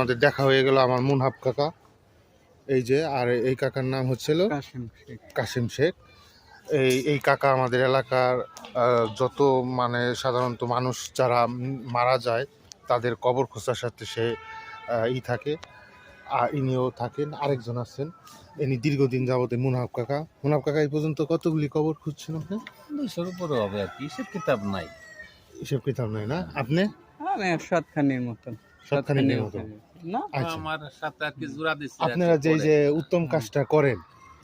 আমাদের দেখা হয়ে গেল আমার মুনহাব কাকা, এই যে, আর এই কাকার নাম হচ্ছিল কাশিম শেখ। এই কাকা আমাদের এলাকার যত মানে সাধারণত মানুষ যারা মারা যায় তাদের কবর খোঁজার সাথে সে থাকে, আর ইনিও থাকেন। আরেকজন আছেন, ইনি দীর্ঘদিন যাবতে মুনহাব কাকা। মুনহাব কাকা এই পর্যন্ত কতগুলি কবর খুঁজছেন আপনি? 200-র উপরে হবে আর কি, হিসেব কিতাব নাই। হিসেব কিতাব নাই না? আপনি? আমি সাতখানির মতন। সাতখানির মতন না, আচ্ছা। আমার সাথে আর কি জোড়া দিচ্ছে। আপনারা যে উত্তম কাজটা করেন,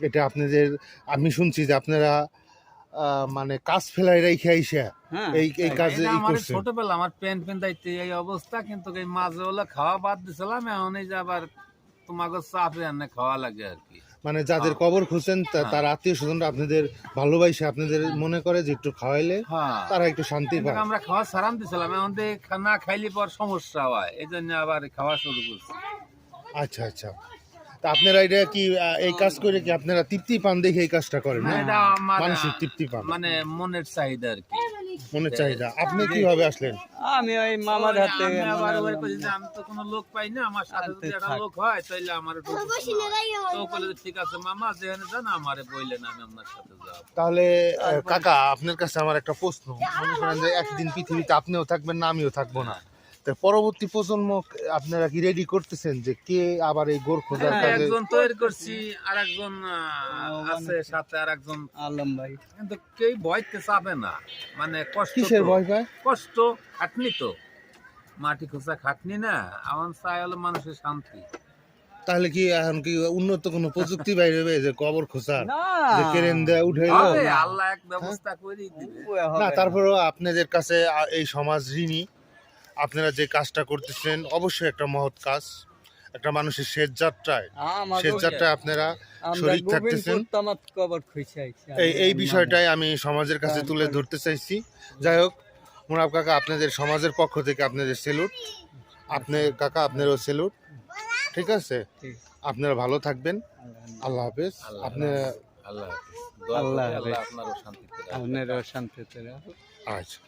এটা আপনাদের, আমি শুনছি যে আপনারা মানে কাজ ফেলাই রেখে আইসা এই কাজে আমার ছোটবেলা আমার পেন দাইতে এই অবস্থা, কিন্তু এই মাঝে হলে খাওয়া বাদ দিছিলাম, এখন এই যে আবার তোমাকে চাপে আনে খাওয়া লাগে আর কি। মানে যাদের কবর খুঁজছেন তার আত্মীয় স্বজনরা আপনাদের ভালোবাসে, আপনাদের মনে করে যে একটু খাওয়াইলে তারা একটু শান্তি পায়। আমরা খাওয়া সারাম দিছিলাম, এখন না খাইলে পর সমস্যা হয়, এই জন্য আবার খাওয়া শুরু করছি। আচ্ছা আচ্ছা, তা আপনারা এটা কি এই কাজ করে কি আপনারা তৃপ্তি পান দেখে এই কাজটা করেন? না, এটা আমার মানসিক তৃপ্তি পান, মানে মনের চাহিদা আর কি, মনের চাহিদা। আপনি কিভাবে আসলেন? আমি ওই মামার হাতে। আমি তো কোনো লোক পাই না, আমার সাথে যদি একটা লোক হয় তাইলে আমার ঠিক আছে মামা, যেখানে যান আমারে বললেন, আমি আপনার সাথে যাব। তাহলে কাকা, আপনার কাছে আমার একটা প্রশ্ন। মনে করেন যে একদিন পৃথিবীতে আপনিও থাকবেন না, আমিও থাকবো না, তো পরবর্তী প্রজন্ম আপনারা কি রেডি করতেছেন যে কে আবার এই গোর খোঁজার কাজে? একজন তৈরি করছি, আর একজন আছে সাথে, আর একজন আলম ভাই, কিন্তু কেউ ভয়তে চাবে না, মানে কষ্ট। কিসের ভয় পায়? কষ্ট, খাটনি তো, মাটি খোঁজা খাটনি না, আমার চাই হলো মানুষের শান্তি। তাহলে কি এখন কি উন্নত কোনো প্রযুক্তি বাইরে হবে যে কবর খোঁজার, যে কেরেন দেয়া উঠাইলো? আল্লাহ এক ব্যবস্থা করে দিবে। না, তারপরেও আপনাদের কাছে এই সমাজ ঋণী। আপনারা যে কাজটা করতেছেন অবশ্যই একটা মহৎ কাজ, একটা মানুষের শেষ যাত্রায় আপনারা শরীক থাকতেছেন। এই বিষয়টাই আমি সমাজের কাছে তুলে ধরতে চাইছি। যাই হোক, মুনহাব কাকা, আপনাদের সমাজের পক্ষ থেকে আপনাদের সেলুট। আপনার কাকা, আপনারও সেলুট। ঠিক আছে, আপনারা ভালো থাকবেন। আল্লাহ হাফেজ। আল্লাহ হাফেজ। আপনারও শান্তিতে। শান্তিতে। আচ্ছা।